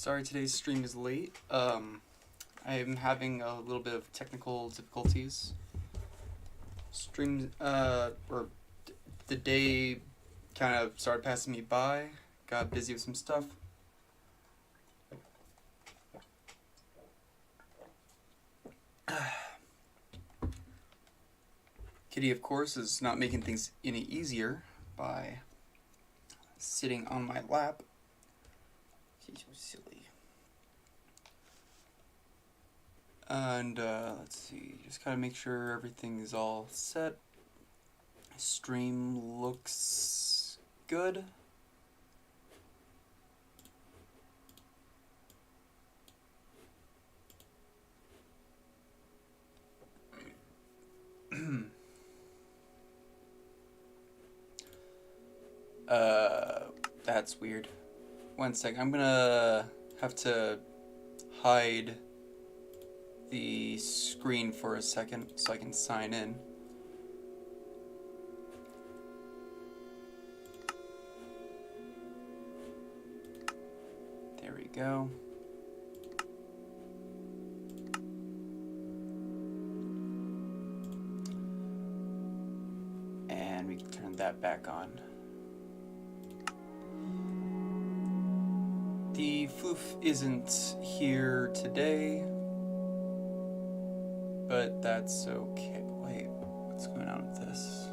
Sorry today's stream is late. I am having a little bit of technical difficulties. The day kind of started passing me by. Got busy with some stuff. Kitty, of course, is not making things any easier by sitting on my lap. She's so silly. And let's see, just gotta make sure everything is all set. Stream looks good. That's weird. One sec, I'm gonna have to hide the screen for a second so I can sign in. There we go. And we can turn that back on. The floof isn't here today, but that's okay. Wait, what's going on with this?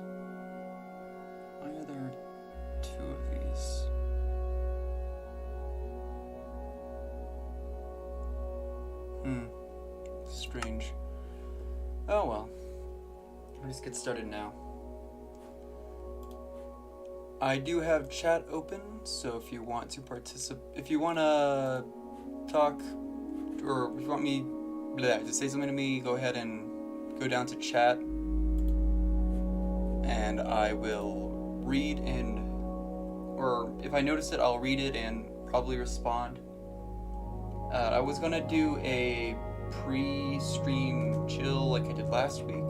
Why are there two of these? Strange. Oh well. Let's get started now. I do have chat open, so if you want to if you want to talk, or if you want me to say something to me, go ahead and go down to chat, and I will read or if I notice it, I'll read it and probably respond. I was gonna do a pre-stream chill like I did last week,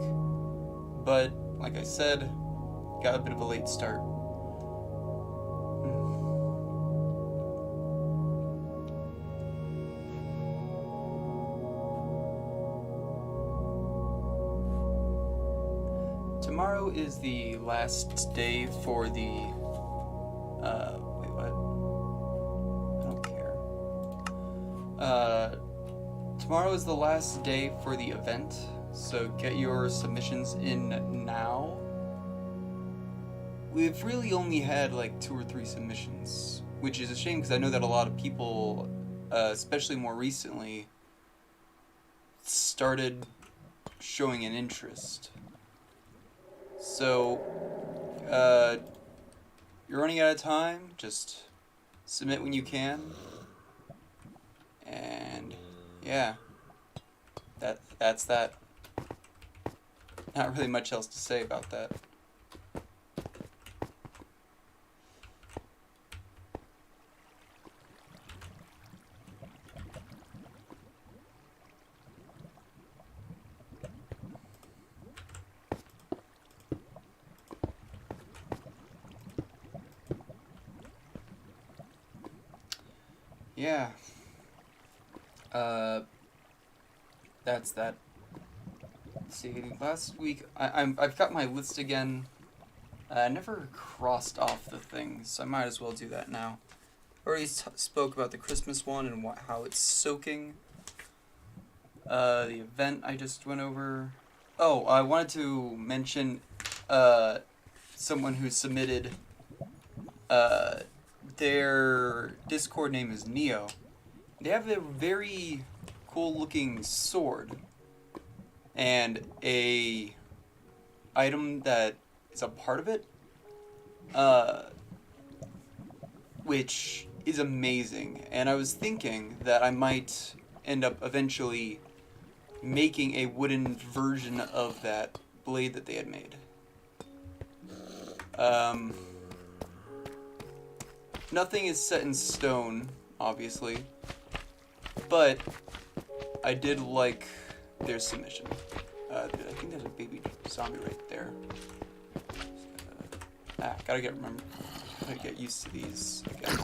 but like I said, got a bit of a late start. Tomorrow is the last day for the, wait, what? I don't care. Tomorrow is the last day for the event, so get your submissions in now. We've really only had like 2 or 3 submissions, which is a shame because I know that a lot of people, especially more recently, started showing an interest. So, you're running out of time, just submit when you can, and yeah, that's that. Not really much else to say about that. Yeah. That's that. Let's see, last week I've got my list again. I never crossed off the things, so I might as well do that now. Already spoke about the Christmas one and how it's soaking. The event I just went over. Oh, I wanted to mention someone who submitted. Their Discord name is Neo. They have a very cool looking sword and a item that is a part of it, which is amazing. And I was thinking that I might end up eventually making a wooden version of that blade that they had made. Nothing is set in stone, obviously, but I did like their submission. I think there's a baby zombie right there. Gotta get used to these again.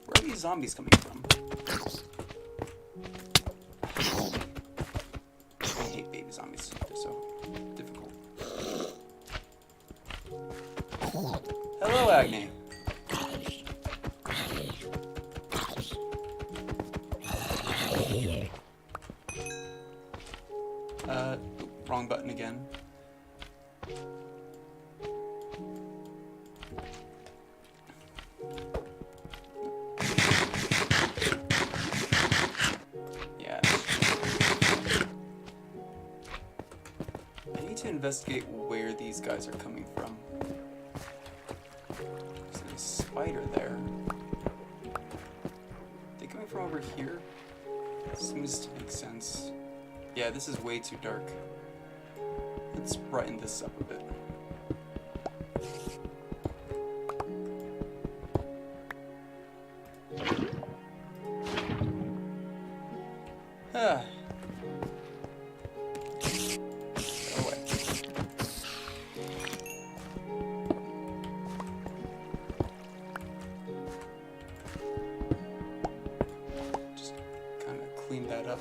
Where are these zombies coming from? Agni. Wrong button again. Yeah. I need to investigate where these guys are coming from. There's a spider there. Are they coming from over here? Seems to make sense. Yeah, this is way too dark. Let's brighten this up a bit. Ah. Go away. Just kind of clean that up.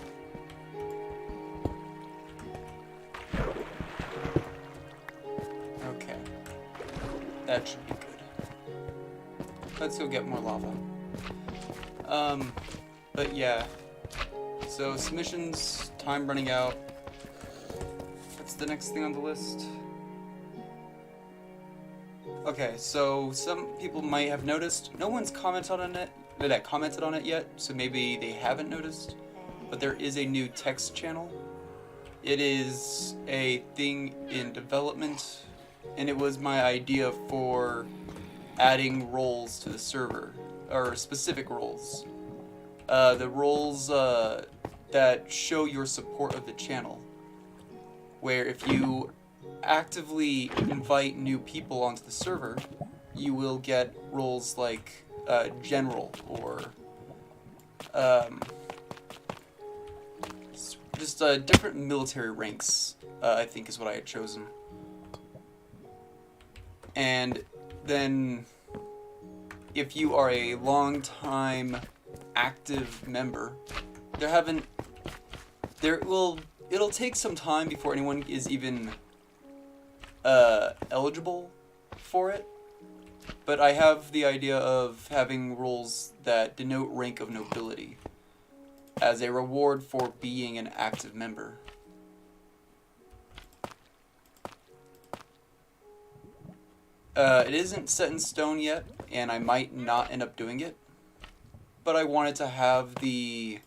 Okay. That should be good. Let's go get more lava. But yeah. So submissions, time running out. What's the next thing on the list? Okay, so some people might have noticed. No one's commented on it yet, so maybe they haven't noticed. But there is a new text channel. It is a thing in development, and it was my idea for adding roles to the server, or specific roles. The roles that show your support of the channel, where if you actively invite new people onto the server, you will get roles like general or just different military ranks, I think is what I had chosen. And then if you are a long-time active member, it'll take some time before anyone is even eligible for it, but I have the idea of having roles that denote rank of nobility as a reward for being an active member. It isn't set in stone yet, and I might not end up doing it, but I wanted to have the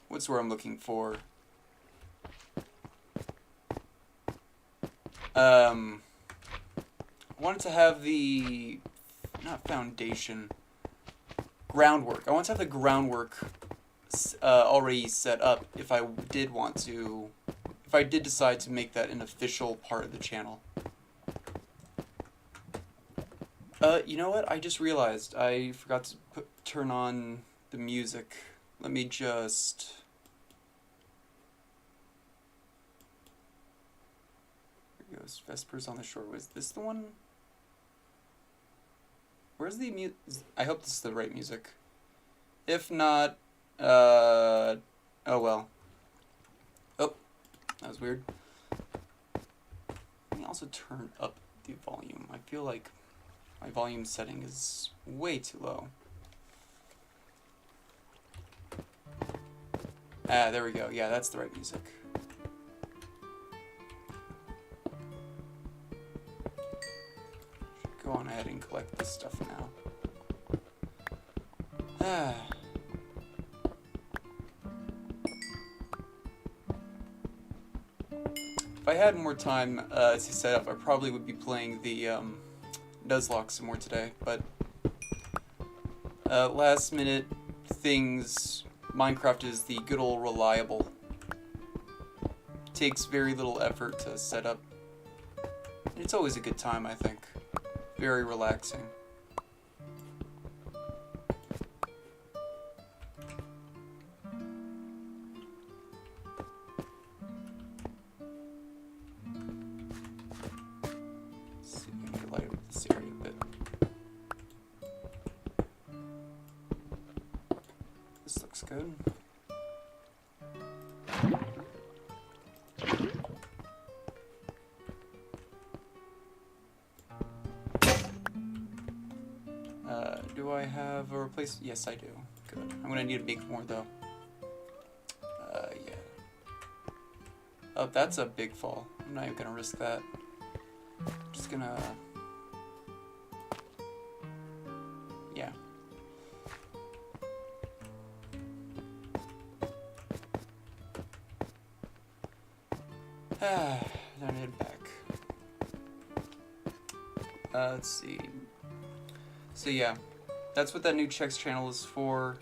what's the word I'm looking for? I wanted to have the, not foundation, groundwork. I want to have the groundwork already set up if I did decide to make that an official part of the channel. You know what? I just realized I forgot to turn on the music. Let me just... Here goes Vespers on the Shore. Was this the one? Where's the music? I hope this is the right music. If not, oh well. Oh, that was weird. Let me also turn up the volume. I feel like my volume setting is way too low. Ah, there we go. Yeah, that's the right music. Should go on ahead and collect this stuff now. Ah. If I had more time to set up, I probably would be playing the Nuzlocke some more today, but last minute things, Minecraft is the good old reliable. Takes very little effort to set up. It's always a good time, I think. Very relaxing. Good. replace? Yes, I do. Good. I'm gonna need to make more though. Yeah. Oh, that's a big fall. I'm not even gonna risk that. I'm just gonna... Yeah. Then head back. Let's see. So yeah, that's what that new checks channel is for.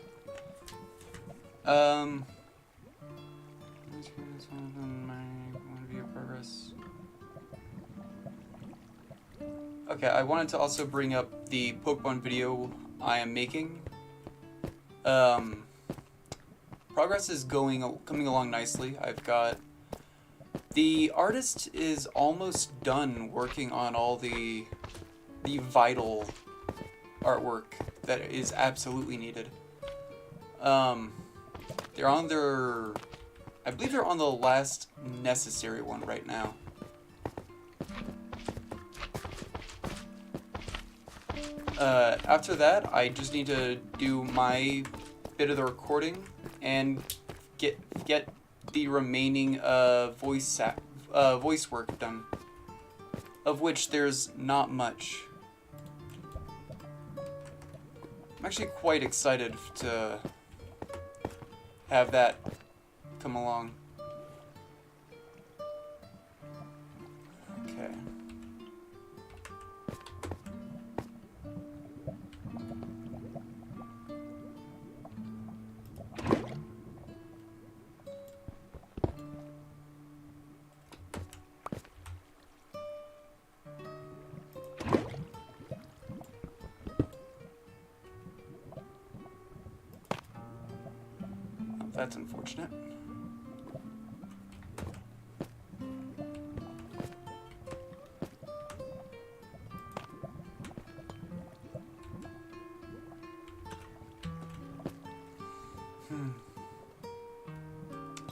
Progress. Okay, I wanted to also bring up the Pokemon video I am making. Progress is coming along nicely. I've got the artist is almost done working on all the vital artwork that is absolutely needed. They're on their... I believe they're on the last necessary one right now. After that, I just need to do my bit of the recording and get the remaining voice work done, of which there's not much. I'm actually quite excited to have that come along. Okay. That's unfortunate.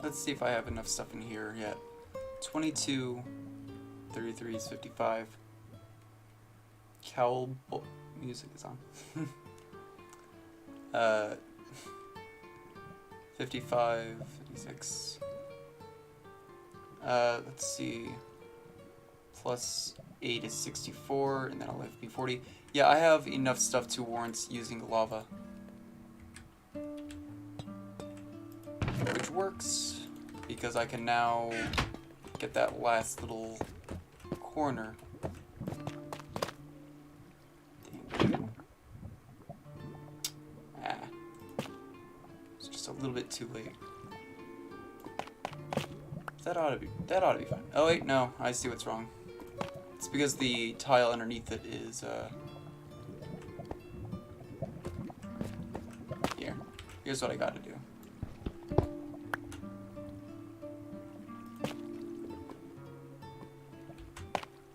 Let's see if I have enough stuff in here yet. 22, 33 is 55. Cowl music is on. 55, 56. Let's see. Plus 8 is 64, and then I'll have B40. Yeah, I have enough stuff to warrant using lava. Which works, because I can now get that last little corner. It's just a little bit too late. That ought to be fine. Oh wait, no, I see what's wrong. It's because the tile underneath it is here's what I gotta do.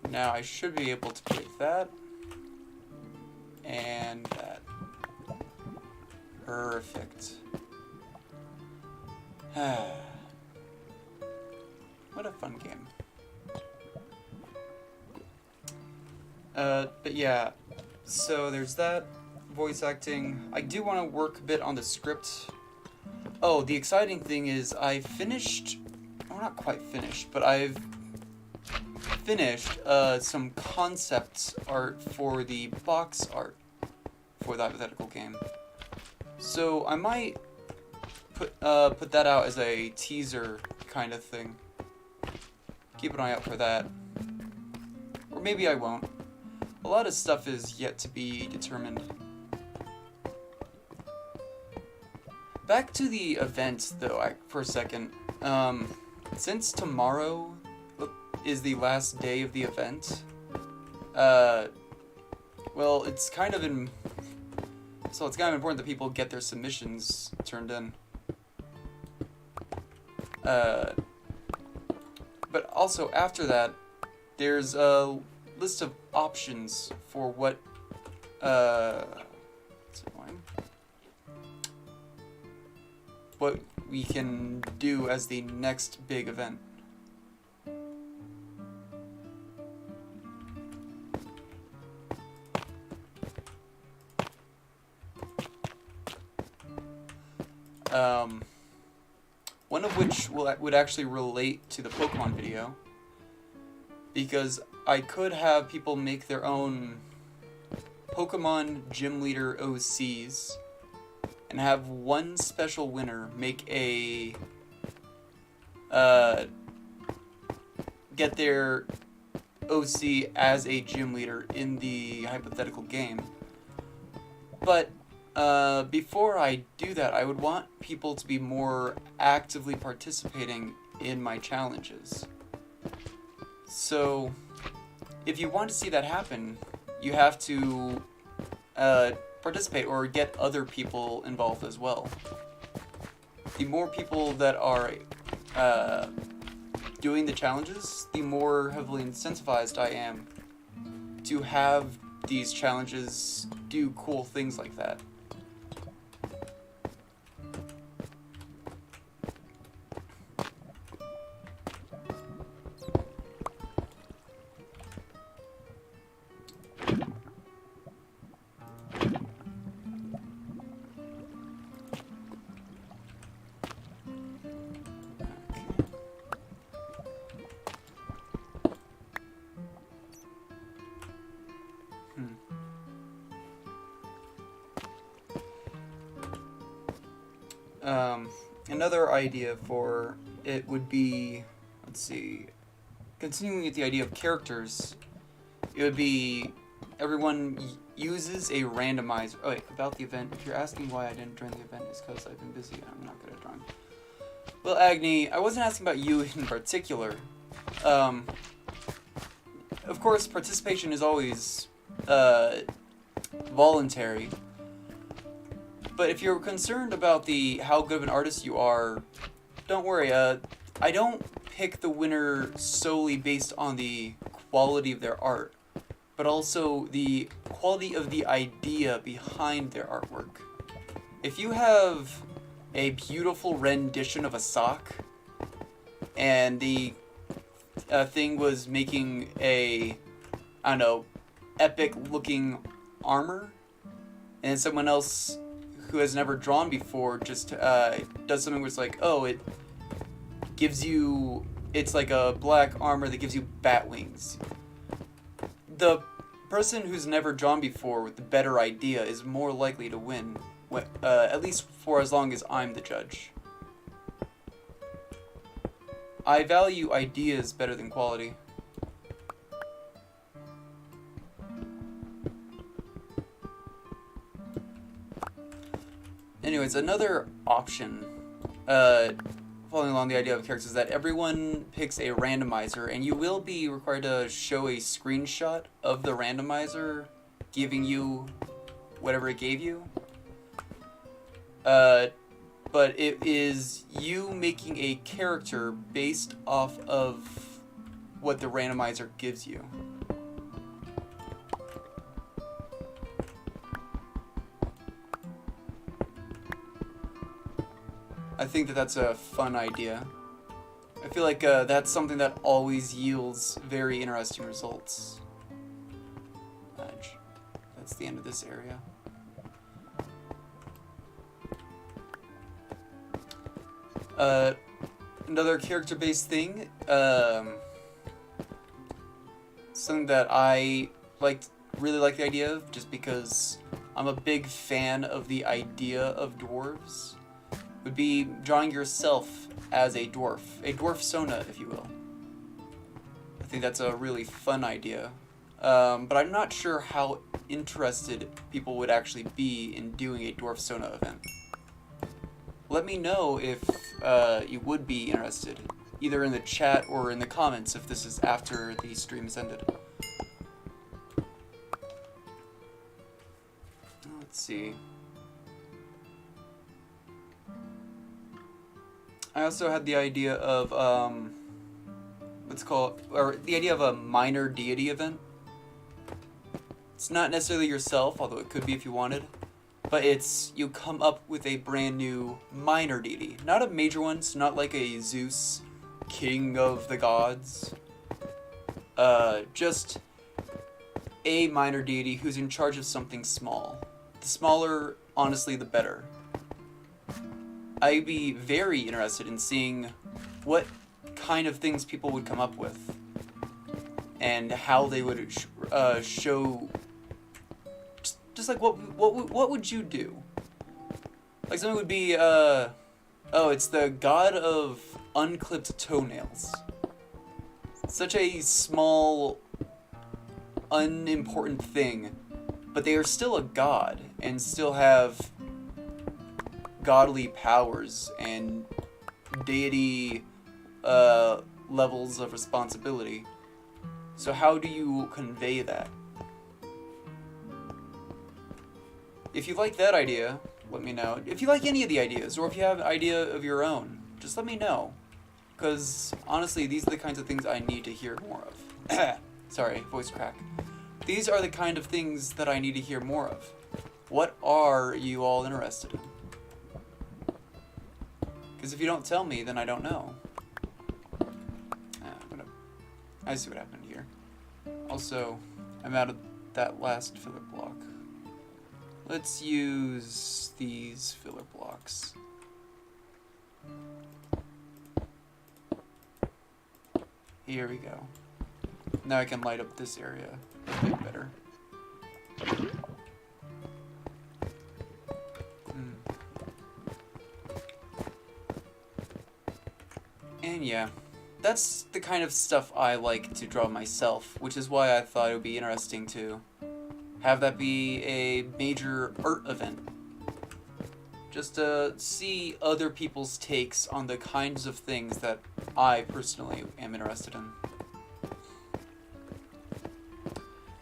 Now I should be able to get that and that. Perfect. What a fun game. But yeah, so there's that. Voice acting. I do want to work a bit on the script. Oh, the exciting thing is I finished... Oh, not quite finished, but I've finished some concept art for the box art for that hypothetical game. So I might put that out as a teaser kind of thing. Keep an eye out for that. Or maybe I won't. A lot of stuff is yet to be determined. Back to the event, though, for a second. Since tomorrow is the last day of the event, well, it's kind of important that people get their submissions turned in. But also after that, there's a list of options for what, what we can do as the next big event. one of which would actually relate to the Pokemon video, because I could have people make their own Pokemon Gym Leader OCs and have one special winner make a get their OC as a gym leader in the hypothetical game. But before I do that, I would want people to be more actively participating in my challenges. So if you want to see that happen, you have to participate or get other people involved as well. The more people that are doing the challenges, the more heavily incentivized I am to have these challenges do cool things like that. Another idea for it would be, let's see, continuing with the idea of characters, it would be everyone uses a randomizer. Oh wait, about the event, if you're asking why I didn't join the event, it's because I've been busy and I'm not good at drawing. Well, Agni, I wasn't asking about you in particular. Of course, participation is always voluntary. But if you're concerned about how good of an artist you are, don't worry. I don't pick the winner solely based on the quality of their art, but also the quality of the idea behind their artwork. If you have a beautiful rendition of a sock, and the thing was making a, I don't know, epic-looking armor, and someone else who has never drawn before just does something where it's like, oh, it gives you, it's like a black armor that gives you bat wings. The person who's never drawn before with the better idea is more likely to win, at least for as long as I'm the judge. I value ideas better than quality. Anyways, another option, following along the idea of characters, is that everyone picks a randomizer, and you will be required to show a screenshot of the randomizer giving you whatever it gave you. But it is you making a character based off of what the randomizer gives you. I think that's a fun idea. I feel like that's something that always yields very interesting results. That's the end of this area. Another character-based thing, something that I really like the idea of, just because I'm a big fan of the idea of dwarves, would be drawing yourself as a dwarf Sona, if you will. I think that's a really fun idea, but I'm not sure how interested people would actually be in doing a dwarf Sona event. Let me know if you would be interested, either in the chat or in the comments if this is after the stream has ended. Let's see. I also had the idea of the idea of a minor deity event. It's not necessarily yourself, although it could be if you wanted, but it's you come up with a brand new minor deity, not a major one, so not like a Zeus, king of the gods. Just a minor deity who's in charge of something small. The smaller, honestly, the better. I'd be very interested in seeing what kind of things people would come up with, and how they would show. Just like what would you do? Like something would be oh, it's the god of unclipped toenails. Such a small, unimportant thing, but they are still a god and still have godly powers and deity levels of responsibility. So how do you convey that? If you like that idea, let me know. If you like any of the ideas, or if you have an idea of your own, just let me know. Because, honestly, these are the kinds of things I need to hear more of. Sorry, voice crack. These are the kind of things that I need to hear more of. What are you all interested in? Because if you don't tell me, then I don't know. I see what happened here. Also, I'm out of that last filler block. Let's use these filler blocks. Here we go. Now I can light up this area a bit better. And yeah, that's the kind of stuff I like to draw myself, which is why I thought it would be interesting to have that be a major art event. Just to see other people's takes on the kinds of things that I personally am interested in.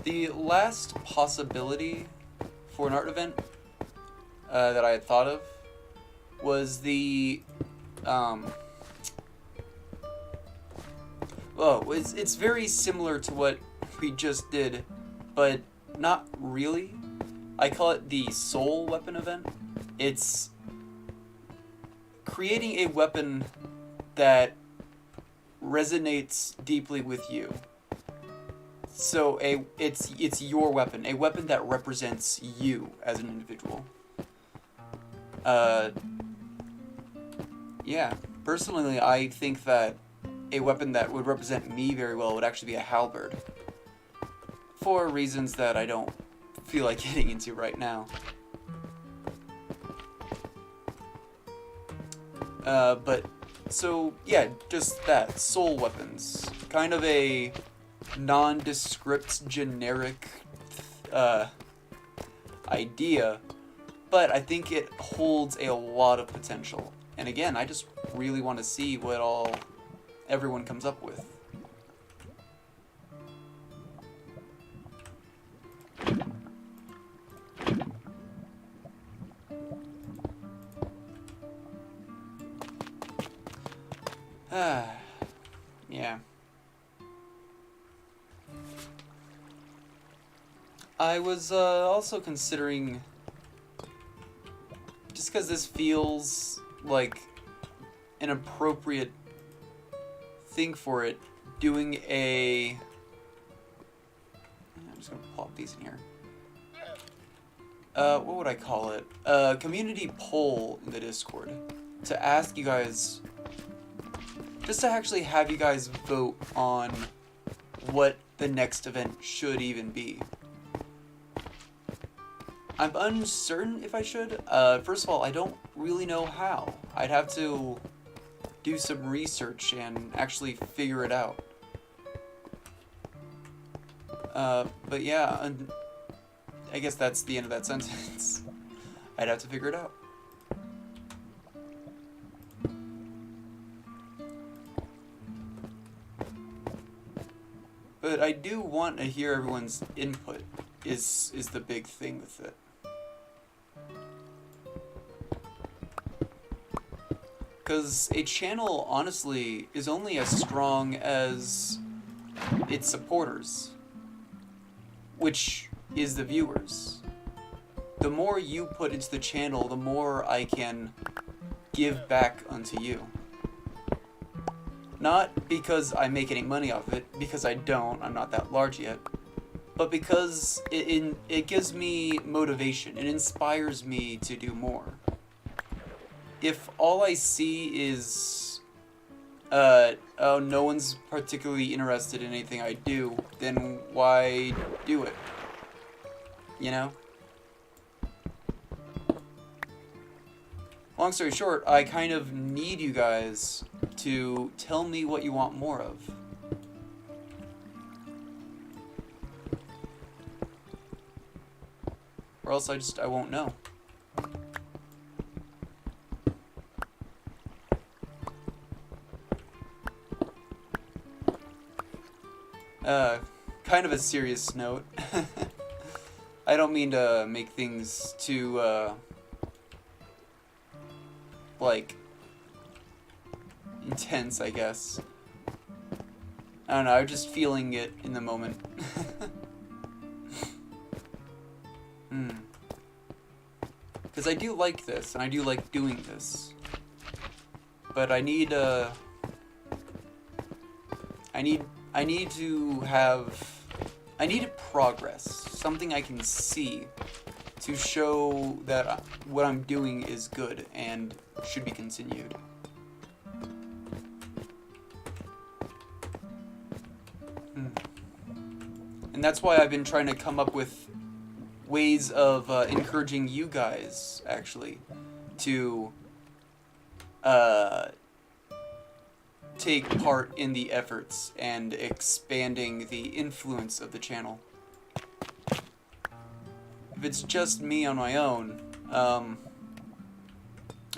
The last possibility for an art event that I had thought of was the it's very similar to what we just did, but not really. I call it the soul weapon event. It's creating a weapon that resonates deeply with you. So it's your weapon, a weapon that represents you as an individual. Yeah, personally I think that a weapon that would represent me very well would actually be a halberd. For reasons that I don't feel like getting into right now. But, so, yeah, just that. Soul weapons. Kind of a nondescript, generic, idea, but I think it holds a lot of potential. And again, I just really want to see what all everyone comes up with. Yeah. I was also considering, just because this feels like an appropriate thing for it, doing a... I'm just gonna plop these in here. What would I call it? A community poll in the Discord to ask you guys, just to actually have you guys vote on what the next event should even be. I'm uncertain if I should. First of all, I don't really know how. I'd have to do some research and actually figure it out. But yeah, I guess that's the end of that sentence. I'd have to figure it out. But I do want to hear everyone's input, is the big thing with it. Because a channel, honestly, is only as strong as its supporters, which is the viewers. The more you put into the channel, the more I can give back unto you. Not because I make any money off of it, because I don't, I'm not that large yet, but because it gives me motivation, it inspires me to do more. if all I see is, oh, no one's particularly interested in anything I do, then why do it? You know? Long story short, I kind of need you guys to tell me what you want more of. Or else I won't know. Kind of a serious note. I don't mean to make things too, like, intense, I guess. I don't know, I'm just feeling it in the moment. Because I do like this, and I do like doing this. But I need to I need progress, something I can see to show that what I'm doing is good and should be continued. And that's why I've been trying to come up with ways of encouraging you guys, actually, to take part in the efforts and expanding the influence of the channel. If it's just me on my own, I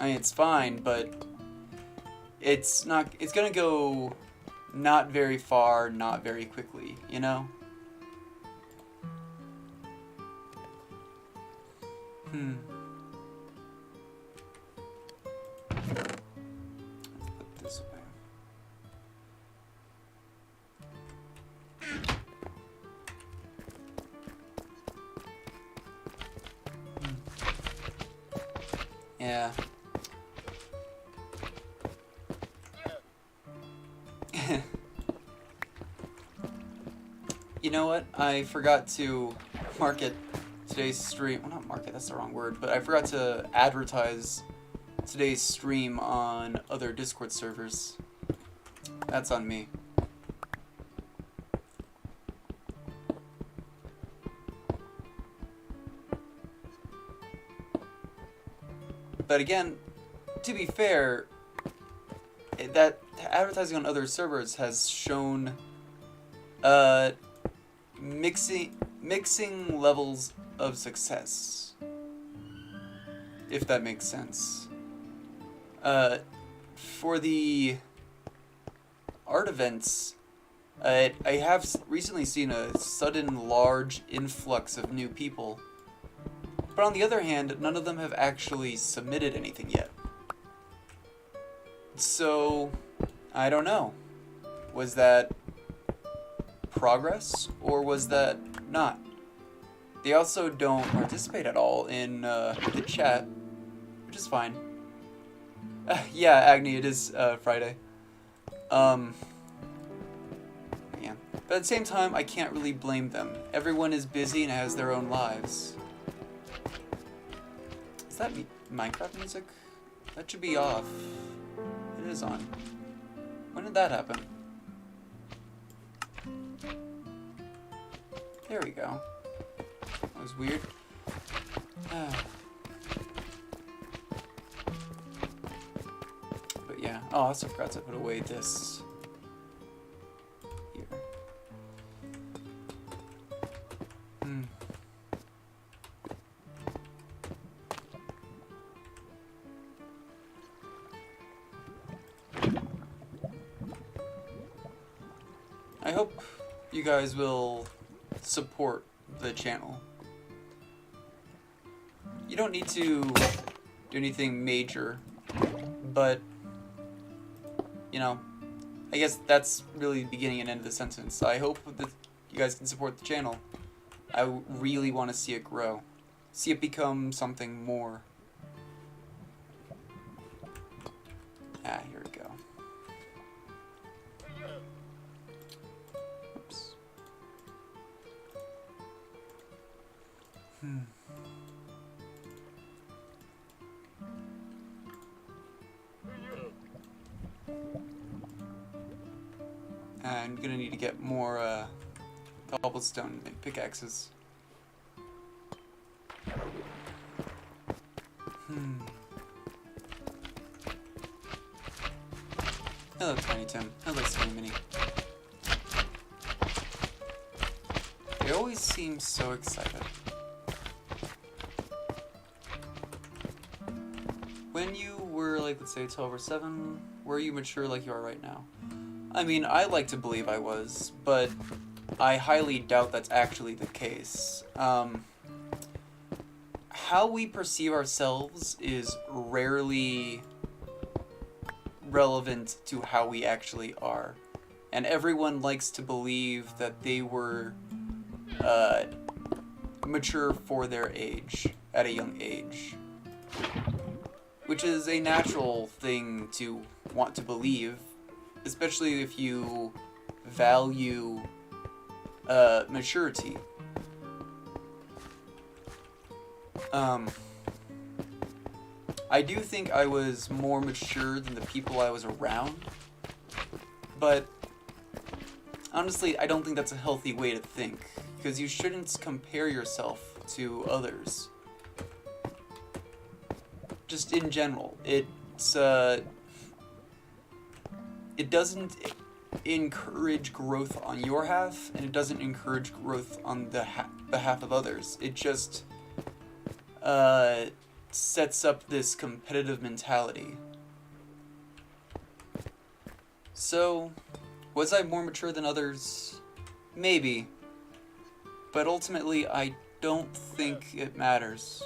mean, it's fine, but it's gonna go not very far, not very quickly, you know? Let's put this away. Yeah. You know what? I forgot to market today's stream. Well, not market, that's the wrong word, but I forgot to advertise today's stream on other Discord servers. That's on me. But again, to be fair, that advertising on other servers has shown mixing levels of success, if that makes sense. For the art events, I have recently seen a sudden large influx of new people. But on the other hand, none of them have actually submitted anything yet. So, I don't know. Was that progress, or was that not? They also don't participate at all in the chat, which is fine. Yeah, Agni, it is Friday. Yeah. But at the same time, I can't really blame them. Everyone is busy and has their own lives. Is that Minecraft music? That should be off. It is on. When did that happen? There we go. That was weird. But yeah. Oh, I also forgot to put away this here. I hope you guys will support the channel. You don't need to do anything major, but, you know, I guess that's really the beginning and end of the sentence. I hope that you guys can support the channel. I really want to see it grow. See it become something more. Ah, here we go. Oops. I'm gonna need to get more cobblestone and make pickaxes. Hello, Tiny Tim. Hello, Skinny Mini. They always seem so excited. When you were, like, let's say 12 or 7, were you mature like you are right now? I mean, I like to believe I was, but I highly doubt that's actually the case. How we perceive ourselves is rarely relevant to how we actually are. And everyone likes to believe that they were mature for their age, at a young age. Which is a natural thing to want to believe, especially if you value maturity. I do think I was more mature than the people I was around, but honestly, I don't think that's a healthy way to think, because you shouldn't compare yourself to others. Just in general, it doesn't encourage growth on your half, and it doesn't encourage growth on the behalf of others. It just sets up this competitive mentality. So, was I more mature than others? Maybe. But ultimately, I don't think it matters.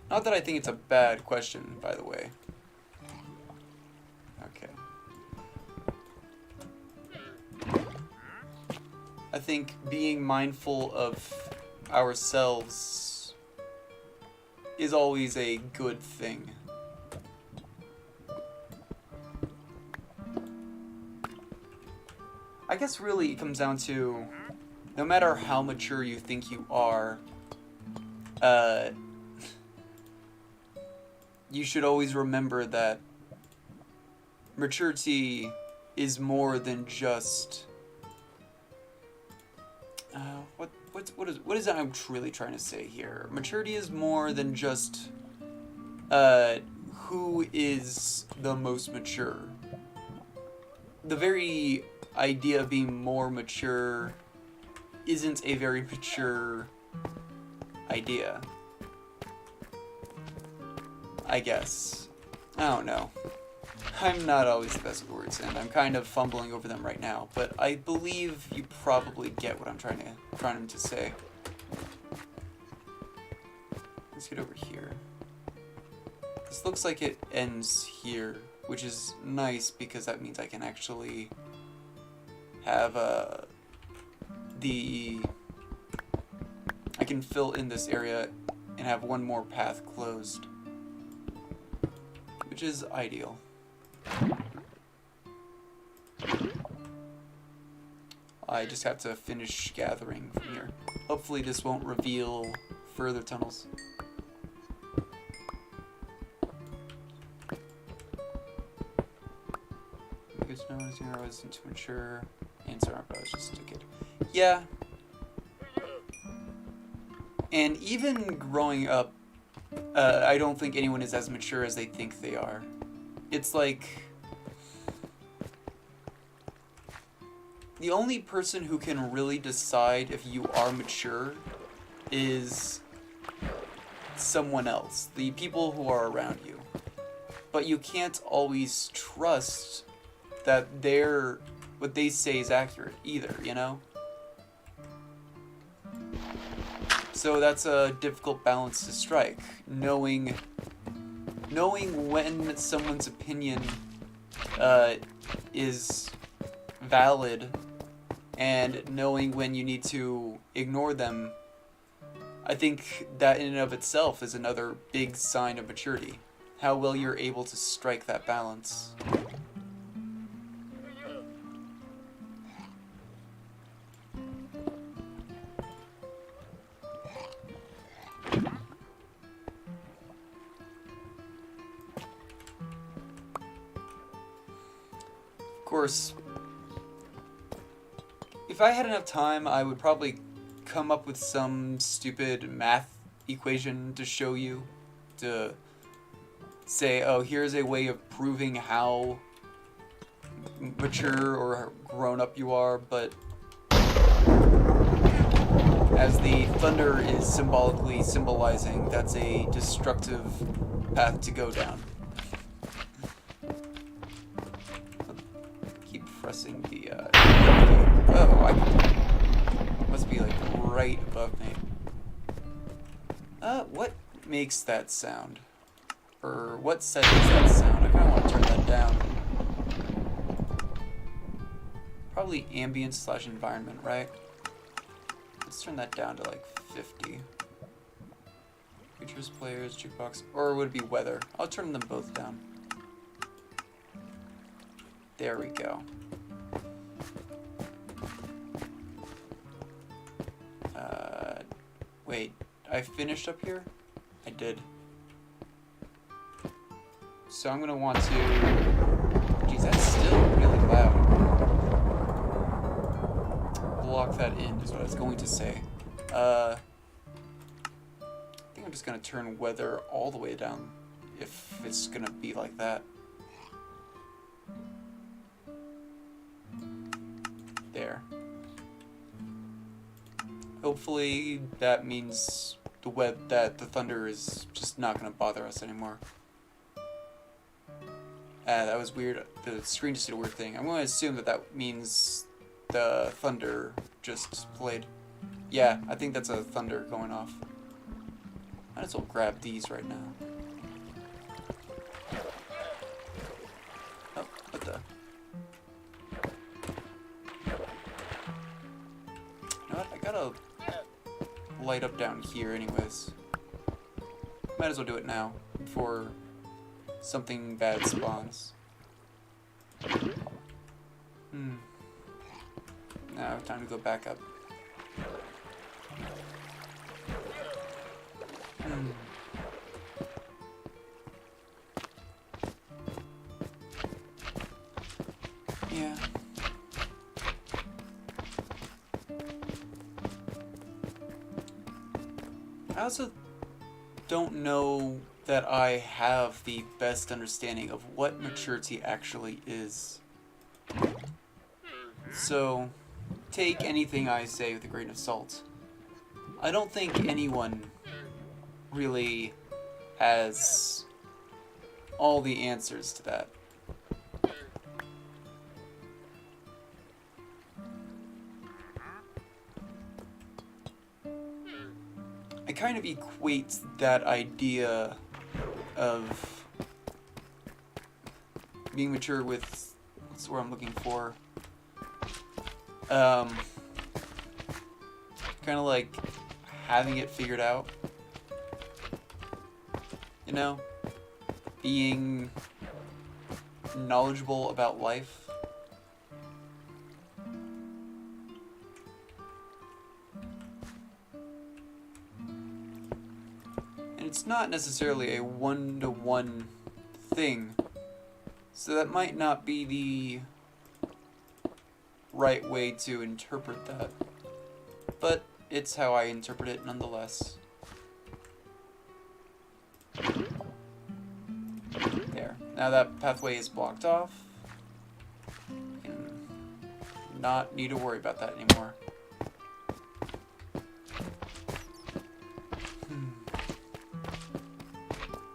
Not that I think it's a bad question, by the way. Okay. I think being mindful of ourselves is always a good thing. I guess really it comes down to, no matter how mature you think you are, you should always remember that maturity is more than just what is it I'm truly trying to say here? Maturity is more than just who is the most mature. The very idea of being more mature isn't a very mature idea. I guess. I don't know. I'm not always the best with words, and I'm kind of fumbling over them right now, but I believe you probably get what I'm trying to say. Let's get over here. This looks like it ends here, which is nice because that means I can actually have I can fill in this area and have one more path closed, which is ideal. I just have to finish gathering from here. Hopefully this won't reveal further tunnels. Because no one I wasn't too mature. Answer I was just a kid. Yeah. And even growing up, I don't think anyone is as mature as they think they are. It's like the only person who can really decide if you are mature is someone else, the people who are around you. But you can't always trust that what they say is accurate either, you know? So that's a difficult balance to strike, knowing when someone's opinion is valid and knowing when you need to ignore them. I think that in and of itself is another big sign of maturity. How well you're able to strike that balance. course, if I had enough time, I would probably come up with some stupid math equation to show you, to say, oh, here's a way of proving how mature or grown up you are, but as the thunder is symbolically symbolizing, that's a destructive path to go down. Keep pressing the, oh, I must be like right above me. What makes that sound? Or what settings that sound? I kinda wanna turn that down. Probably ambient / environment, right? Let's turn that down to like 50. Features, players, jukebox, or would it be weather? I'll turn them both down. There we go. Wait, I finished up here? I did. So I'm gonna want to... Geez, that's still really loud. Block that in is what I was going to say. I think I'm just gonna turn weather all the way down if it's gonna be like that. There. Hopefully that means that the thunder is just not gonna bother us anymore. That was weird. The screen just did a weird thing. I'm going to assume that that means the thunder just played. Yeah, I think that's a thunder going off. Might as well grab these right now. Oh, what the? You know what? I gotta light up down here anyways. Might as well do it now before something bad spawns. Now, time to go back up. Yeah. I also don't know that I have the best understanding of what maturity actually is. So, take anything I say with a grain of salt. I don't think anyone really has all the answers to that. I kind of equate that idea of being mature with, what's the word I'm looking for? Kind of like having it figured out. You know? Being knowledgeable about life. And it's not necessarily a one-to-one thing. So that might not be the right way to interpret that. But it's how I interpret it nonetheless. There. Now that pathway is blocked off. I can not need to worry about that anymore.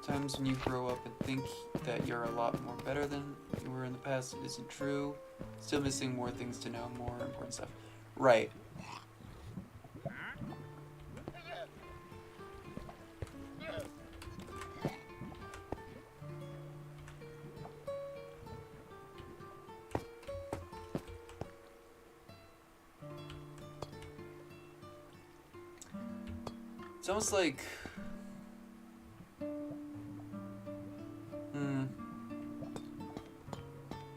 Times when you grow up and think that you're a lot more better than you were in the past isn't true. Still missing more things to know, more important stuff. Right. It's almost like...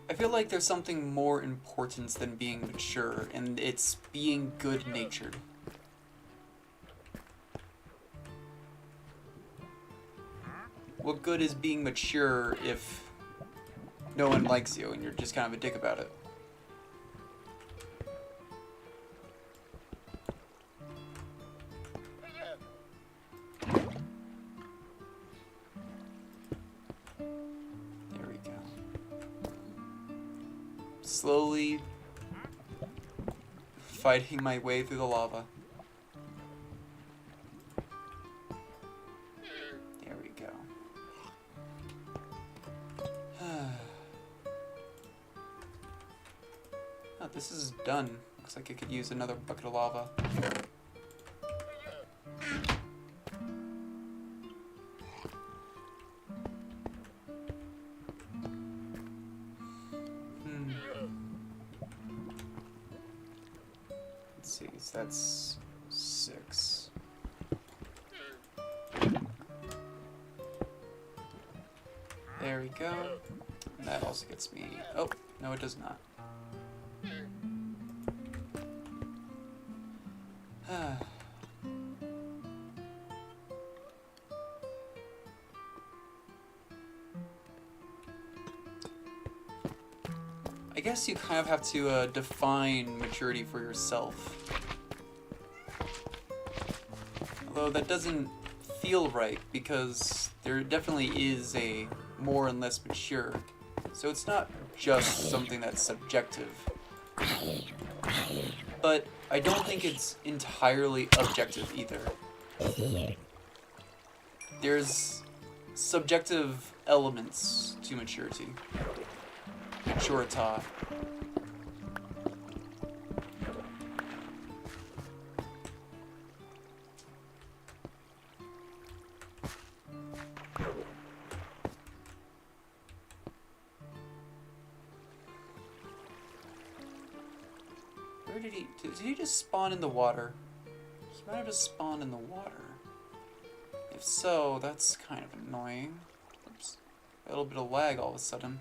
I feel like there's something more important than being mature, and it's being good-natured. What good is being mature if no one likes you and you're just kind of a dick about it. There we go. Slowly fighting my way through the lava. There we go. Oh, this is done. Looks like I could use another bucket of lava. Let's see, so that's 6. There we go. And that also gets me... Oh, no it does not. I guess you kind of have to define maturity for yourself. Although that doesn't feel right, because there definitely is a more and less mature. So it's not just something that's subjective. But I don't think it's entirely objective either. There's subjective elements to maturity. Maturita. Where did he just spawn in the water? He might have just spawned in the water. If so, that's kind of annoying. Oops. A little bit of lag all of a sudden.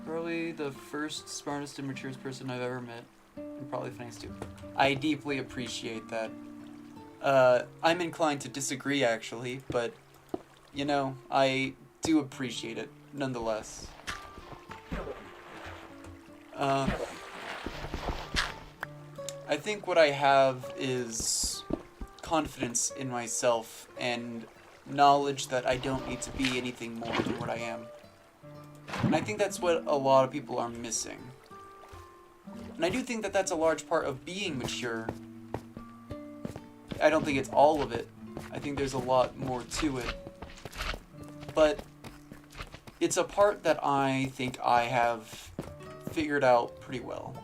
Probably the first smartest and maturest person I've ever met. And probably funniest too. I deeply appreciate that. I'm inclined to disagree actually, but you know, I do appreciate it nonetheless. I think what I have is confidence in myself and knowledge that I don't need to be anything more than what I am. And I think that's what a lot of people are missing. And I do think that that's a large part of being mature. I don't think it's all of it. I think there's a lot more to it. But it's a part that I think I have figured out pretty well.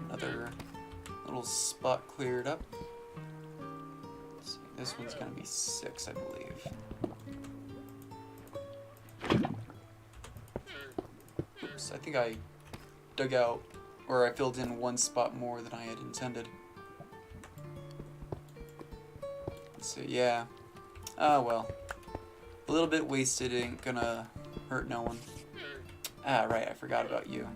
Another little spot cleared up. Let's see, this one's gonna be 6, I believe. Oops, I think I dug out, or I filled in one spot more than I had intended. Let's see, yeah. Ah, well. A little bit wasted ain't gonna hurt no one. Ah, right, I forgot about you.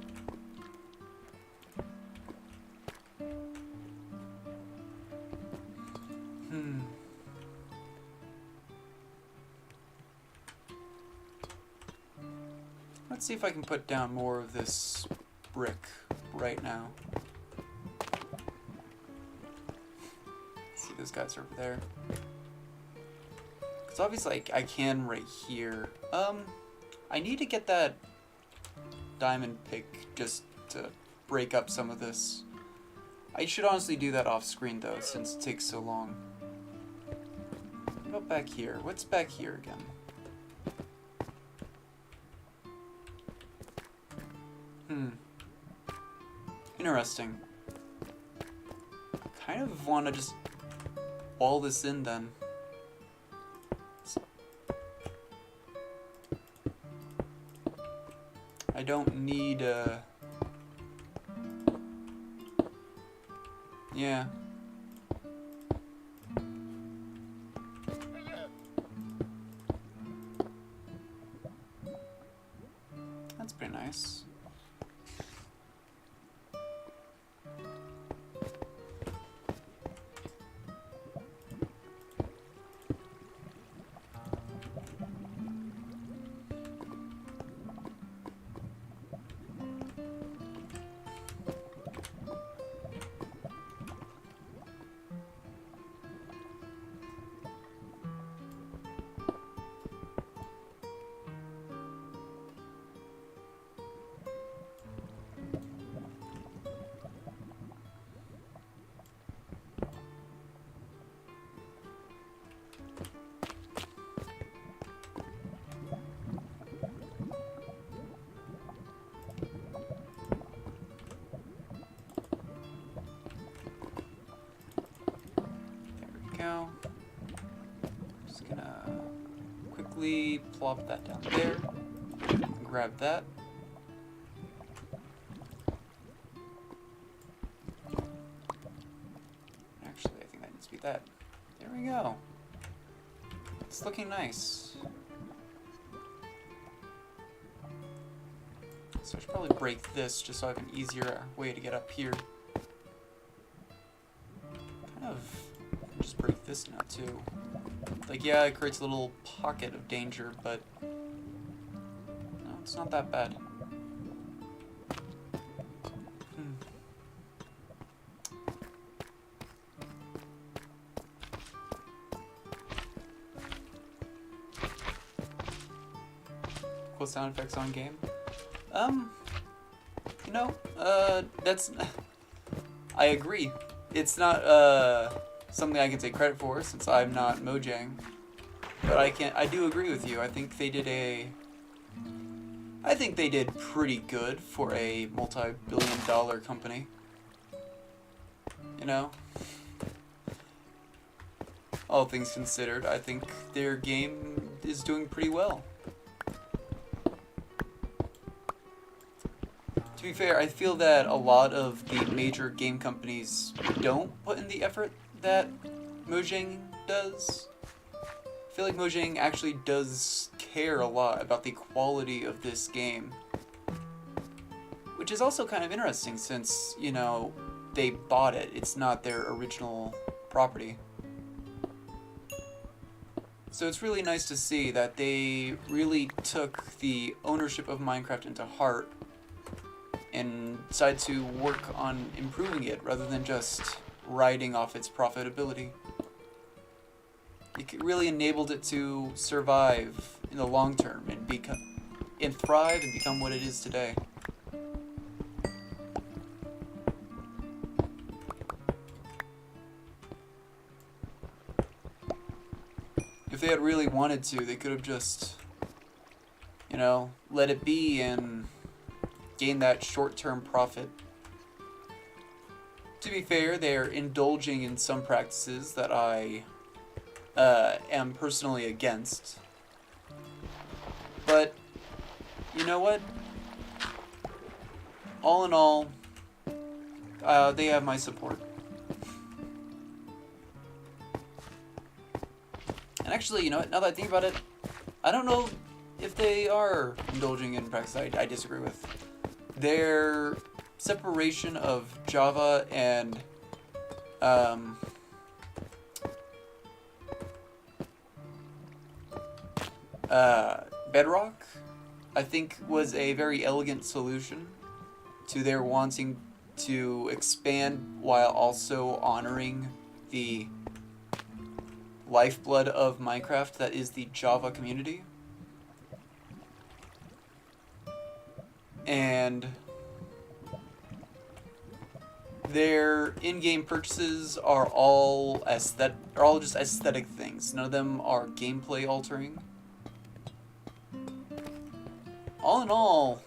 Let's see if I can put down more of this brick right now. See, those guys are over there. Because obviously I can right here. I need to get that diamond pick just to break up some of this. I should honestly do that off screen though, since it takes so long. What about back here? What's back here again? Interesting. Kind of want to just wall this in then. I don't need yeah. pretty nice. Go. Just gonna quickly plop that down there. Grab that. Actually, I think that needs to be that. There we go. It's looking nice. So I should probably break this just so I have an easier way to get up here. Kind of just break this now too. Like, yeah, it creates a little pocket of danger, but no, it's not that bad. Cool sound effects on game. That's I agree. It's not something I can take credit for since I'm not Mojang. But I do agree with you. I think they did pretty good for a multi-billion-dollar company. You know? All things considered, I think their game is doing pretty well. To be fair, I feel that a lot of the major game companies don't put in the effort that Mojang does. I feel like Mojang actually does care a lot about the quality of this game. Which is also kind of interesting since, you know, they bought it. It's not their original property. So it's really nice to see that they really took the ownership of Minecraft into heart and decided to work on improving it rather than just riding off its profitability. It really enabled it to survive in the long term and thrive and become what it is today. If they had really wanted to, they could have just, you know, let it be and gain that short-term profit. To be fair, they're indulging in some practices that I am personally against. But, you know what? All in all, they have my support. And actually, you know what? Now that I think about it, I don't know if they are indulging in practice I disagree with. Their separation of Java and Bedrock, I think, was a very elegant solution to their wanting to expand while also honoring the lifeblood of Minecraft, that is the Java community. And their in-game purchases are all just aesthetic things. None of them are gameplay altering. All in all,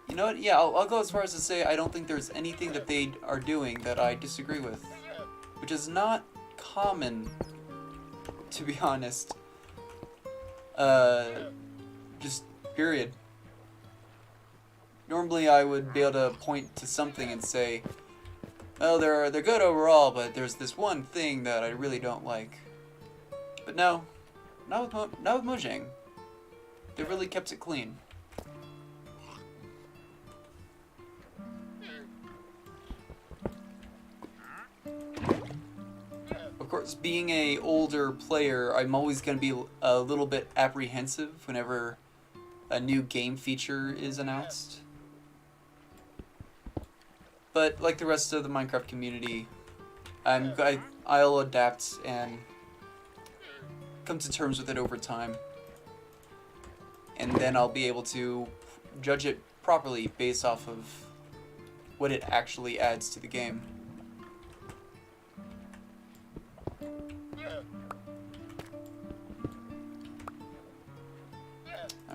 you know what? Yeah, I'll go as far as to say I don't think there's anything that they are doing that I disagree with, which is not common, to be honest. Just period. Normally I would be able to point to something and say, oh, they're good overall, but there's this one thing that I really don't like. But no, not with Mojang. They really kept it clean. course, being a older player, I'm always going to be a little bit apprehensive whenever a new game feature is announced. But like the rest of the Minecraft community, I'll adapt and come to terms with it over time. And then I'll be able to judge it properly based off of what it actually adds to the game.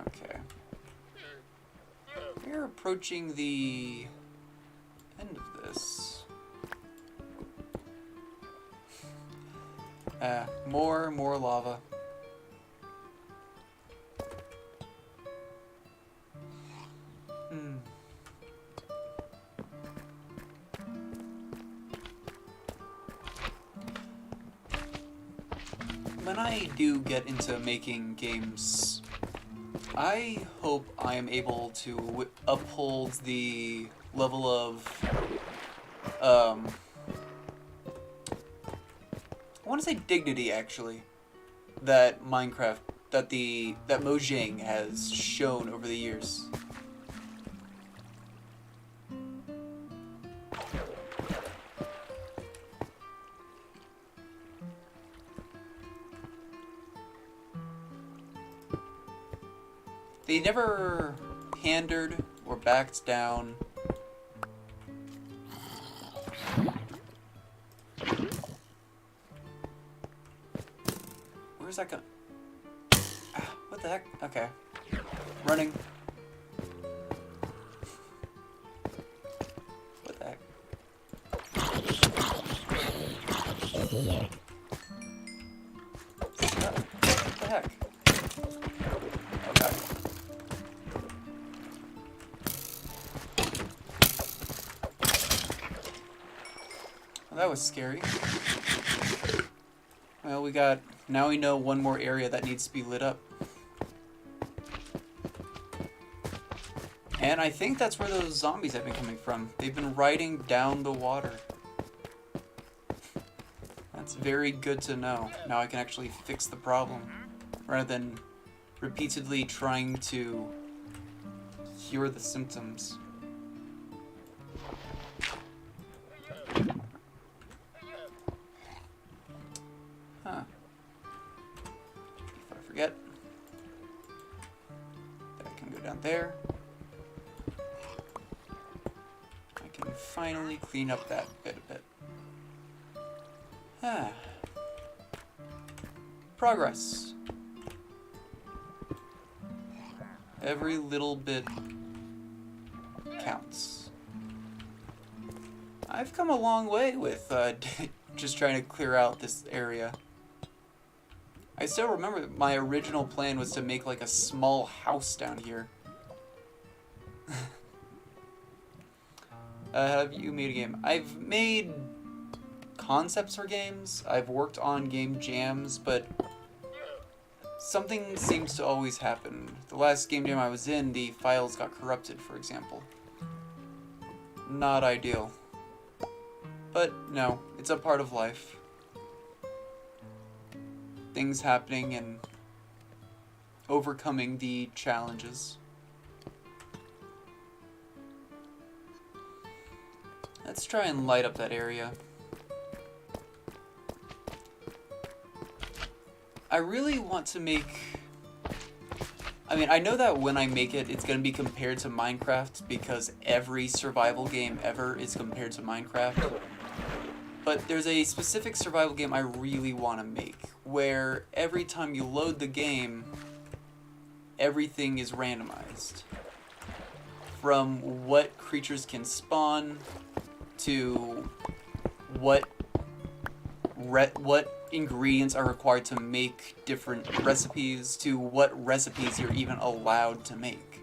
Okay. We're approaching the end of this. More lava. When I do get into making games, I hope I am able to uphold the level of, I want to say dignity, actually, that Minecraft, that Mojang has shown over the years. They never pandered or backed down. Where's that going? What the heck? Okay. Running. What the heck? What the heck? Okay. Well, that was scary. Well, now we know one more area that needs to be lit up. And I think that's where those zombies have been coming from. They've been riding down the water. That's very good to know. Now I can actually fix the problem, rather than repeatedly trying to cure the symptoms. Huh. Before I forget, that can go down there. I can finally clean up that bit a bit. Ah. Progress. Every little bit counts. I've come a long way with just trying to clear out this area. I still remember my original plan was to make like a small house down here. Have you made a game? I've made concepts for games. I've worked on game jams, but something seems to always happen. The last game jam I was in, the files got corrupted, for example. Not ideal. But no, it's a part of life. Things happening and overcoming the challenges. Let's try and light up that area. I really want to make... I mean, I know that when I make it, it's going to be compared to Minecraft because every survival game ever is compared to Minecraft. But there's a specific survival game I really want to make where every time you load the game, everything is randomized. From what creatures can spawn to what ingredients are required to make different recipes to what recipes you're even allowed to make.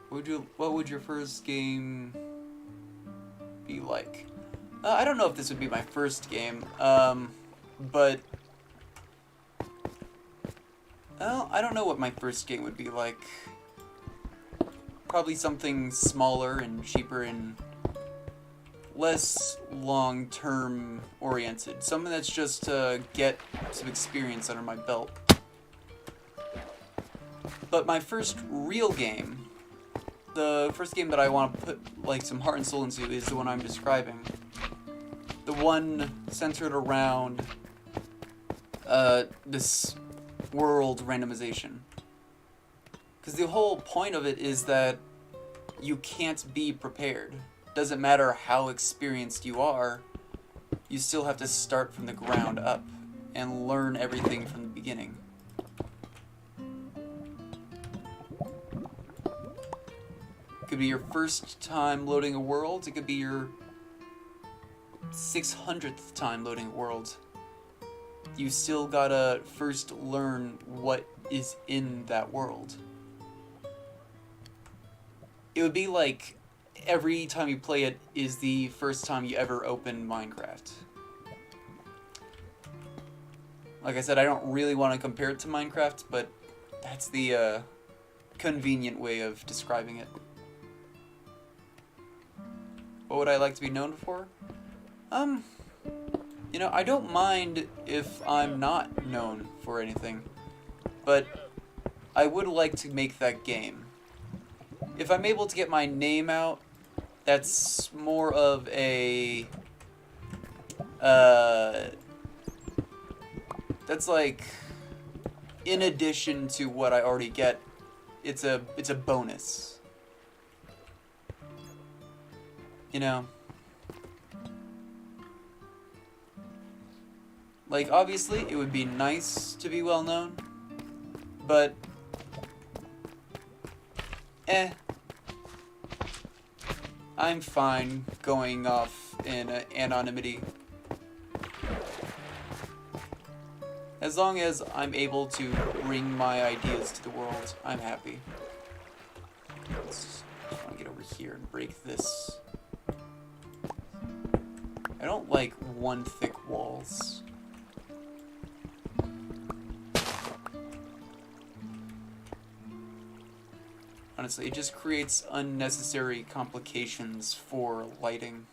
What would your first game be like? I don't know if this would be my first game, but well, I don't know what my first game would be like. Probably something smaller and cheaper and less long-term oriented. Something that's just to get some experience under my belt. But my first real game, the first game that I want to put like some heart and soul into, is the one I'm describing. The one centered around this world randomization. Because the whole point of it is that you can't be prepared. Doesn't matter how experienced you are, you still have to start from the ground up and learn everything from the beginning. It could be your first time loading a world, it could be your 600th time loading a world. You still gotta first learn what is in that world. It would be like every time you play it is the first time you ever open Minecraft. Like I said, I don't really want to compare it to Minecraft, but that's the convenient way of describing it. What would I like to be known for? You know, I don't mind if I'm not known for anything, but I would like to make that game. If I'm able to get my name out, that's more of a, that's like, in addition to what I already get, it's a bonus. You know? Like, obviously, it would be nice to be well known, but I'm fine going off in anonymity. As long as I'm able to bring my ideas to the world, I'm happy. Just want to get over here and break this. I don't like one thick walls. Honestly, it just creates unnecessary complications for lighting.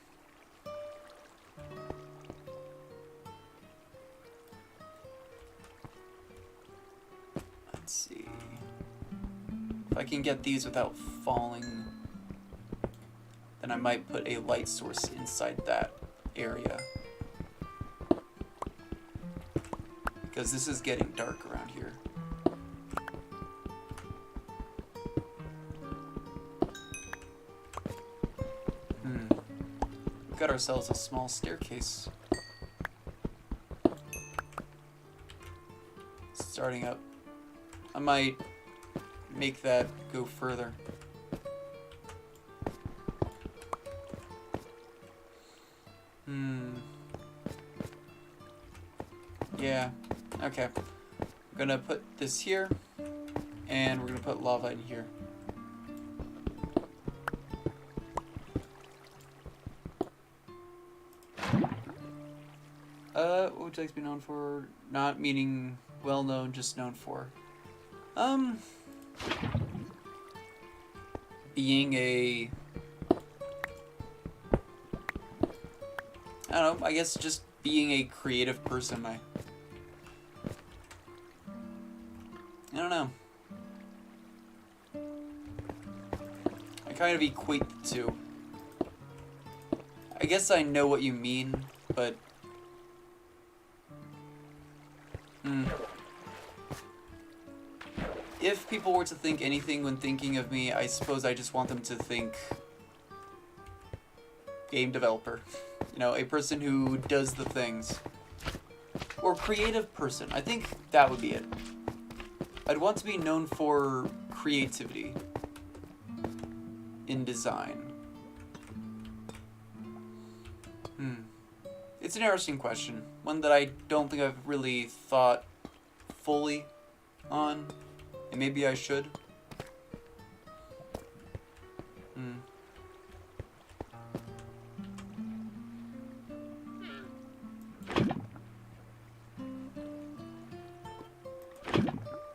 Let's see. If I can get these without falling, then I might put a light source inside that area. Because this is getting dark around here. Got ourselves a small staircase. Starting up. I might make that go further. Yeah. Okay. I'm gonna put this here, and we're gonna put lava in here. What would you like to be known for? Not meaning well known, just known for. Being a... I don't know, I guess just being a creative person. I don't know. I kind of equate the two. I guess I know what you mean, but... If people were to think anything when thinking of me, I suppose I just want them to think game developer. You know, a person who does the things. Or creative person. I think that would be it. I'd want to be known for creativity in design. It's an interesting question. One that I don't think I've really thought fully on. And maybe I should.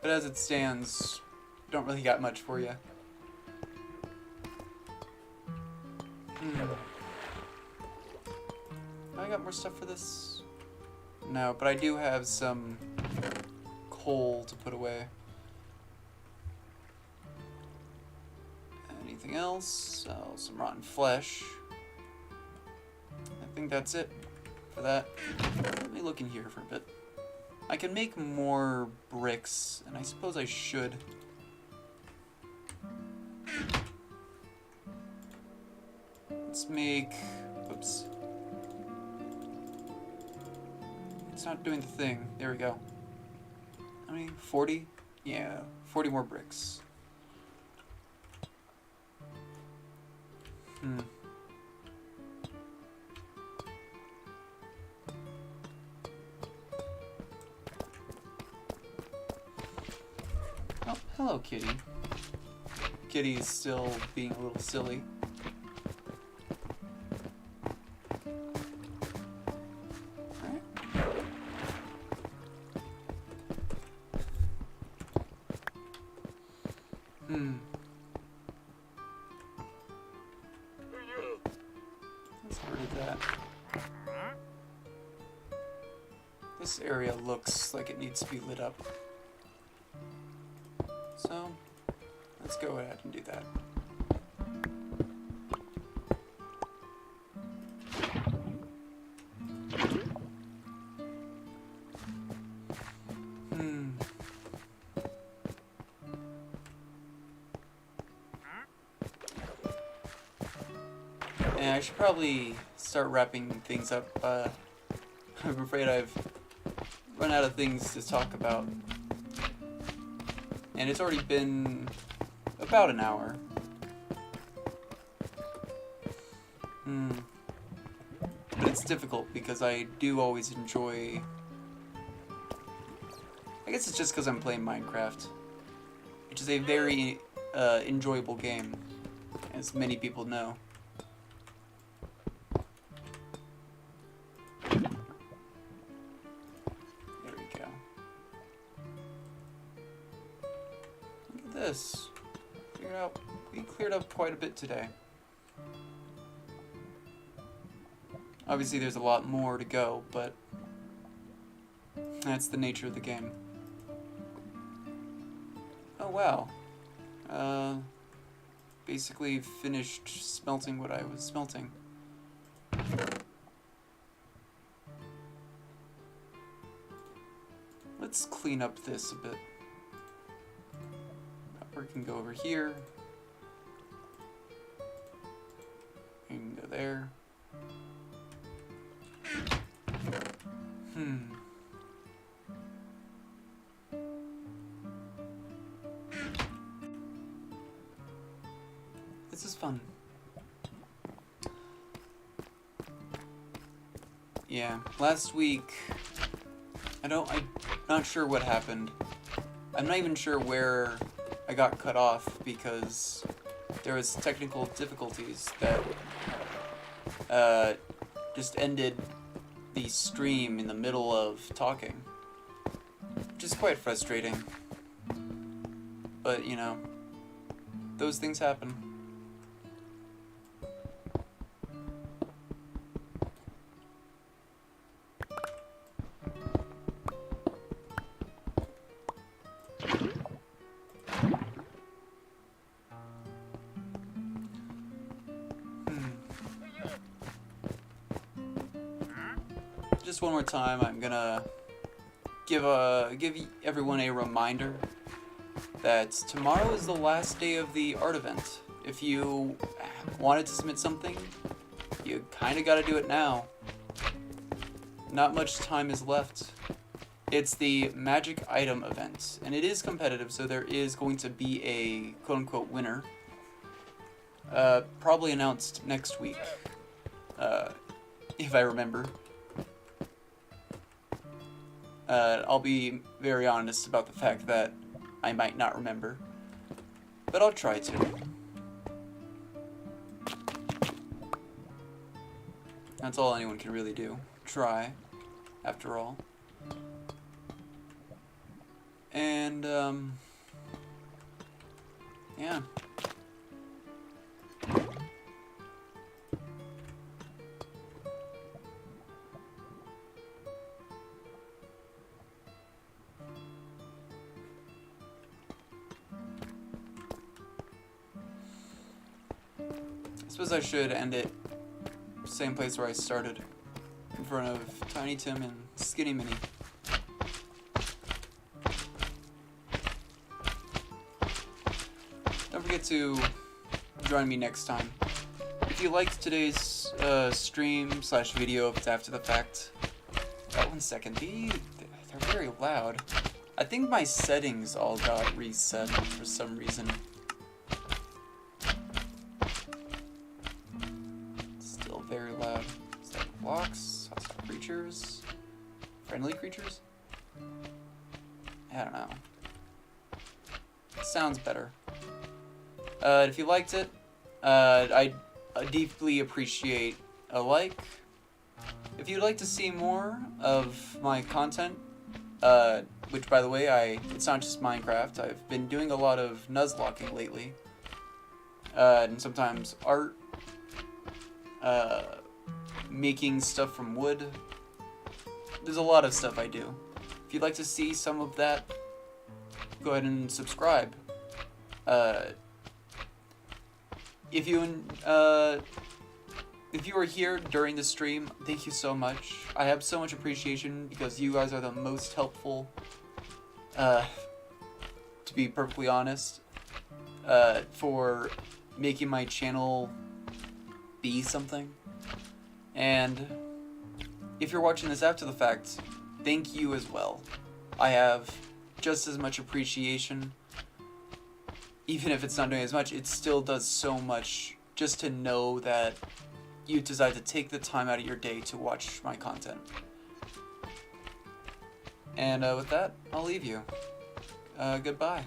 But as it stands, don't really got much for you. I got more stuff for this? No, but I do have some coal to put away. Anything else? Oh, some rotten flesh. I think that's it for that. Let me look in here for a bit. I can make more bricks, and I suppose I should. Let's make... Oops. It's not doing the thing. There we go. How many? 40? Yeah, 40 more bricks. Oh, hello, kitty. Kitty's still being a little silly. Let's get rid of that. This area looks like it needs to be lit up. So, let's go ahead and do that. And I should probably start wrapping things up. I'm afraid I've run out of things to talk about. And it's already been about an hour. But it's difficult because I do always enjoy... I guess it's just because I'm playing Minecraft, which is a very enjoyable game, as many people know. This. We cleared up quite a bit today. Obviously there's a lot more to go, but that's the nature of the game. Oh wow. Basically finished smelting what I was smelting. Let's clean up this a bit. We can go over here. We can go there. This is fun. Yeah, last week, I'm not sure what happened. I'm not even sure where I got cut off because there was technical difficulties that just ended the stream in the middle of talking, which is quite frustrating. But, you know, those things happen. Just one more time, I'm gonna give everyone a reminder that tomorrow is the last day of the art event. If you wanted to submit something, you kind of got to do it now. Not much time is left. It's the magic item event, and it is competitive, so there is going to be a quote-unquote winner. Probably announced next week, if I remember. I'll be very honest about the fact that I might not remember, but I'll try to. That's all anyone can really do. Try, after all. And, yeah. I suppose I should end it same place where I started, in front of Tiny Tim and Skinny Minnie. Don't forget to join me next time. If you liked today's stream/video, if it's after the fact. Oh, 1 second. They're very loud. I think my settings all got reset for some reason. Still very loud. Is that blocks? Hostile creatures? Friendly creatures? I don't know. Sounds better. If you liked it, I deeply appreciate a like. If you'd like to see more of my content, which by the way, it's not just Minecraft, I've been doing a lot of nuzlocking lately, and sometimes art, making stuff from wood. There's a lot of stuff I do. If you'd like to see some of that, go ahead and subscribe. If you are here during the stream, thank you so much. I have so much appreciation because you guys are the most helpful, to be perfectly honest, for making my channel be something. And if you're watching this after the fact, thank you as well. I have just as much appreciation. Even if it's not doing as much, it still does so much just to know that you decide to take the time out of your day to watch my content. And with that, I'll leave you. Goodbye.